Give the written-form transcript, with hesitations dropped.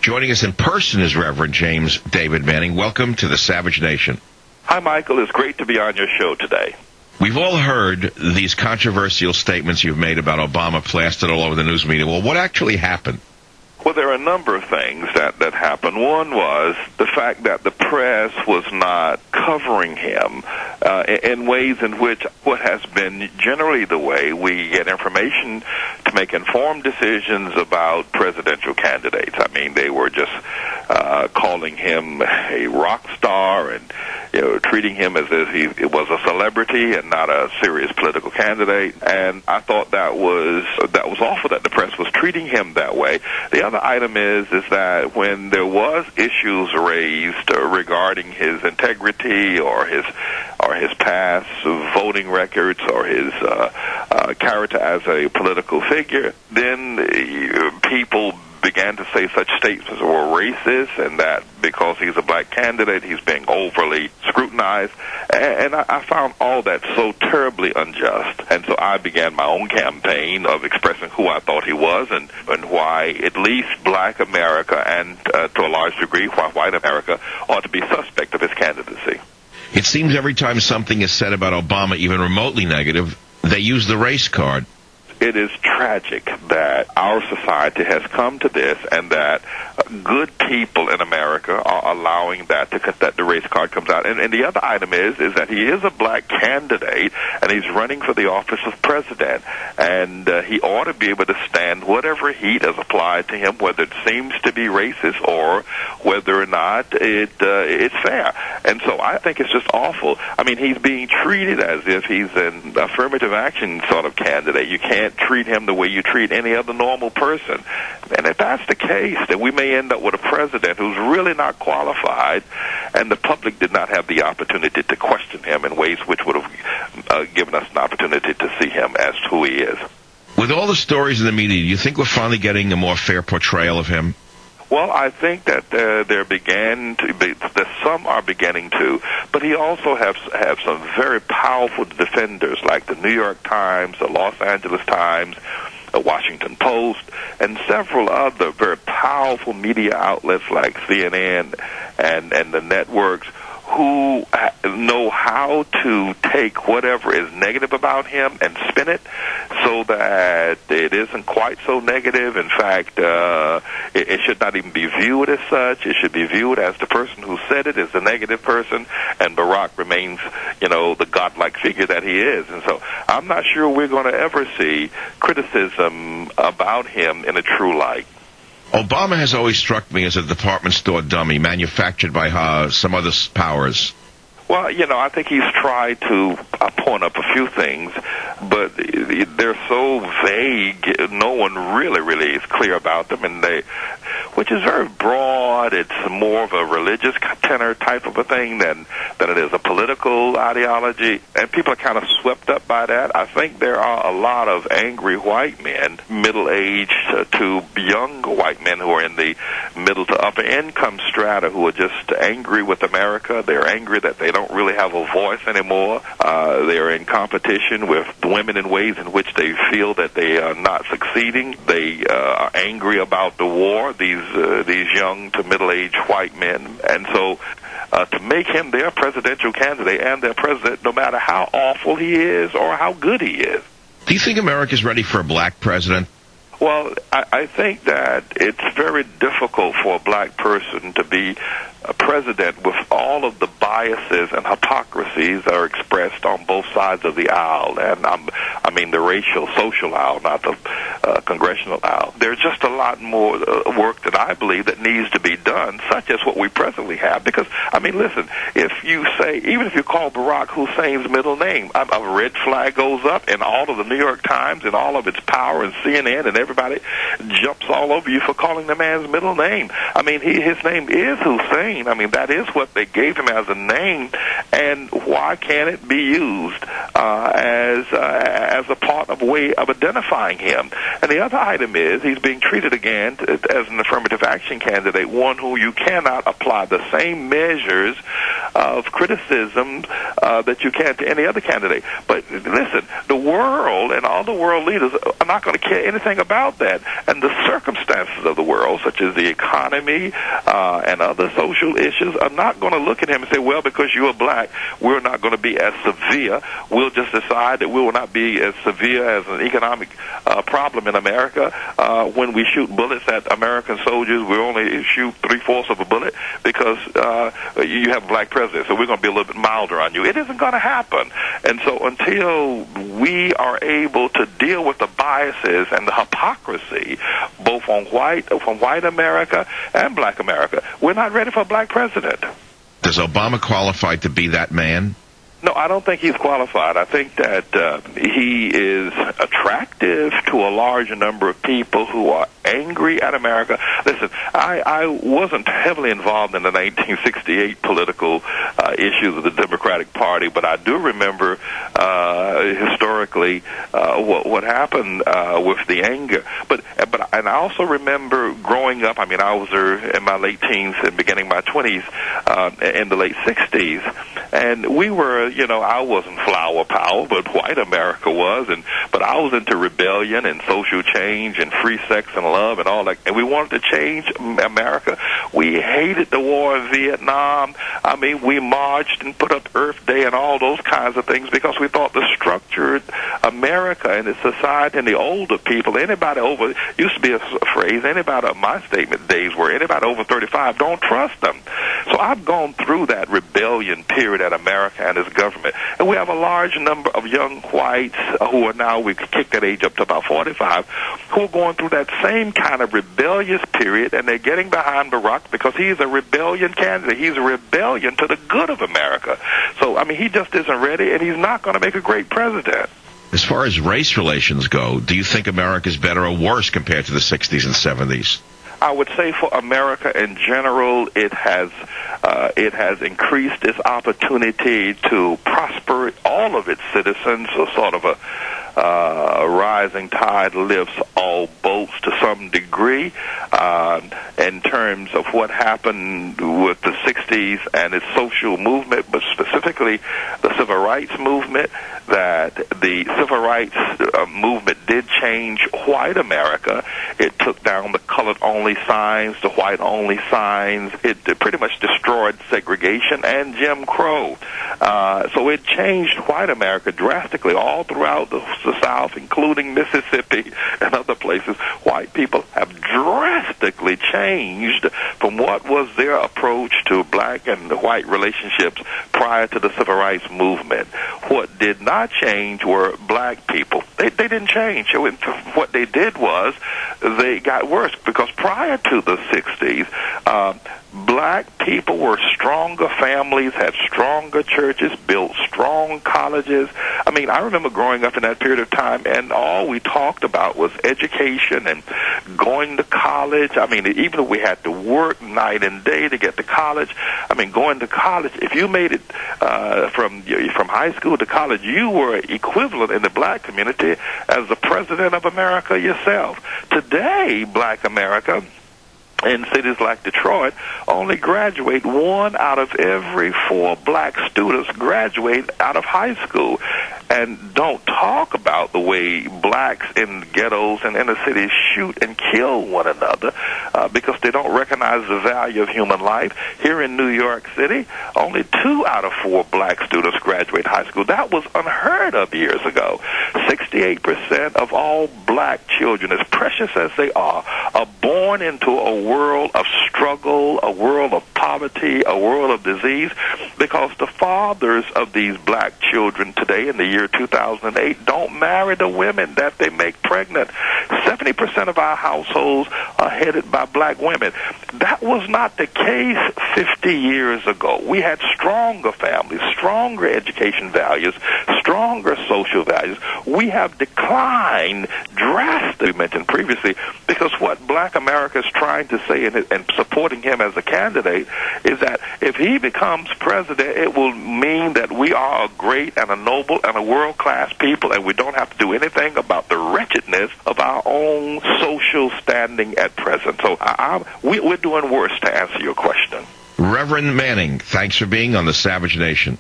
Joining us in person is Reverend James David Manning. Welcome to the Savage Nation. Hi, Michael. It's great to be on your show today. We've all heard these controversial statements you've made about Obama plastered all over the news media. Well, what actually happened? Well, there are a number of things that happened. One was the fact that the press was not covering him in ways in which what has been generally the way we get information to make informed decisions about presidential candidates. I mean, they were just calling him a rock star and treating him as if he was a celebrity and not a serious political candidate. And I thought that was awful that the press was treating him that way. The other item is that when there was issues raised regarding his integrity or his past voting records or his character as a political figure, then people began to say such statements were racist and that because he's a black candidate, he's being overly scrutinized. And I found all that so terribly unjust. And so I began my own campaign of expressing who I thought he was and why at least black America and to a large degree why white America ought to be suspect of his candidacy. It seems every time something is said about Obama, even remotely negative, they use the race card. It is tragic that our society has come to this and that good people in America are allowing that the race card comes out. And the other item is that he is a black candidate and he's running for the office of president. And he ought to be able to stand whatever heat is applied to him, whether it seems to be racist or whether or not it's fair. And so I think it's just awful. I mean, he's being treated as if he's an affirmative action sort of candidate. You can't treat him the way you treat any other normal person. And if that's the case, then we may end up with a president who's really not qualified, and the public did not have the opportunity to question him in ways which would have given us an opportunity to see him as who he is. With all the stories in the media, do you think we're finally getting a more fair portrayal of him? Well, I think that some are beginning to, but he also have some very powerful defenders like the New York Times, the Los Angeles Times, the Washington Post, and several other very powerful media outlets like CNN and the networks who know how to take whatever is negative about him and spin it so that it isn't quite so negative. In fact, it should not even be viewed as such. It should be viewed as the person who said it is the negative person, and Barack remains, the godlike figure that he is. And so I'm not sure we're going to ever see criticism about him in a true light. Obama has always struck me as a department store dummy manufactured by some other powers. Well, I think he's tried to point up a few things, but they're so vague, no one really is clear about them, which is very broad. It's more of a religious tenor type of a thing than it is a political ideology, and people are kind of swept up by that. I think there are a lot of angry white men, middle-aged to young white men who are in the middle to upper income strata who are just angry with America. They're angry that they don't really have a voice anymore. They're in competition with women in ways in which they feel that they are not succeeding. They are angry about the war, these young to middle-aged white men. And so to make him their presidential candidate and their president, no matter how awful he is or how good he is. Do you think America's ready for a black president? Well, I think that it's very difficult for a black person to be a president with all of the biases and hypocrisies that are expressed on both sides of the aisle. And I mean the racial, social aisle, not the congressional aisle. There's just a lot more work that I believe that needs to be done, such as what we presently have. Because, I mean, listen, if you say, even if you call Barack Hussein's middle name, a red flag goes up in all of the New York Times and all of its power and CNN, and everybody jumps all over you for calling the man's middle name. I mean, his name is Hussein. I mean, that is what they gave him as a name, and why can't it be used as a part of a way of identifying him? And the other item is he's being treated again as an affirmative action candidate, one who you cannot apply the same measures of criticism that you can to any other candidate. But listen, the world and all the world leaders are not going to care anything about that. And the circumstances of the world, such as the economy and other social issues, are not going to look at him and say, well, because you are black, we're not going to be as severe. We'll just decide that we will not be as severe as an economic problem in America. When we shoot bullets at American soldiers, we only shoot 3/4 of a bullet because you have a black president, so we're going to be a little bit milder on you. It isn't going to happen. And so until we are able to deal with the biases and the hypocrisy, both from white America and black America, we're not ready for a black president. Does Obama qualify to be that man? No, I don't think he's qualified. I think that he is attractive to a large number of people who are angry at America. Listen, I wasn't heavily involved in the 1968 political issues of the Democratic Party, but I do remember historically what happened with the anger. And I also remember growing up. I mean, I was in my late teens and beginning my 20s in the late 60s, and we were. I wasn't flower power, but white America was, but I was into rebellion and social change and free sex and love and all that, and we wanted to change America. We hated the war in Vietnam. I mean, we marched and put up Earth Day and all those kinds of things because we thought the structured America and its society and the older people, anybody over, used to be a phrase, anybody, my statement days were, anybody over 35, don't trust them. So I've gone through that rebellion period at America and its government. And we have a large number of young whites who are now, we could kick that age up to about 45, who are going through that same kind of rebellious period, and they're getting behind Barack because he's a rebellion candidate. He's a rebellion to the good of America. So, I mean, he just isn't ready, and he's not going to make a great president. As far as race relations go, do you think America's better or worse compared to the 60s and 70s? I would say for America in general, it has increased its opportunity to prosper all of its citizens. So sort of a rising tide lifts all boats to some degree. In terms of what happened with the 60s and its social movement, but specifically the civil rights movement, that the civil rights movement did change white America. It took down the colored-only signs, the white-only signs. It pretty much destroyed segregation and Jim Crow. So it changed white America drastically all throughout the South, including Mississippi and other places. White people have drastically changed from what was their approach to black and white relationships prior to the civil rights movement. What did not change were black people. They didn't change. What they did was they got worse, because prior to the 60s, black people were stronger families, had stronger churches, built strong colleges. I mean, I remember growing up in that period of time, and all we talked about was education and going to college. I mean, even if we had to work night and day to get to college, I mean, going to college, if you made it from high school to college, you were equivalent in the black community as the president of America yourself. Today, black America, in cities like Detroit, only graduate 1 out of every 4 black students graduate out of high school. And don't talk about the way blacks in ghettos and inner cities shoot and kill one another because they don't recognize the value of human life. Here in New York City, only 2 out of 4 black students graduate high school. That was unheard of years ago. 68% of all black children, as precious as they are born into a world of struggle, a world of poverty, a world of disease, because the fathers of these black children today in the year 2008 don't marry the women that they make pregnant. 70% of our households are headed by black women. That was not the case 50 years ago. We had stronger families, stronger education values, stronger social values. We have declined drastically, mentioned previously, because what black America is trying to say and supporting him as a candidate is that if he becomes president, it will mean that we are a great and a noble and a world-class people, and we don't have to do anything about the wretchedness of our own social standing at present. So we're doing worse, to answer your question. Reverend Manning, thanks for being on the Savage Nation.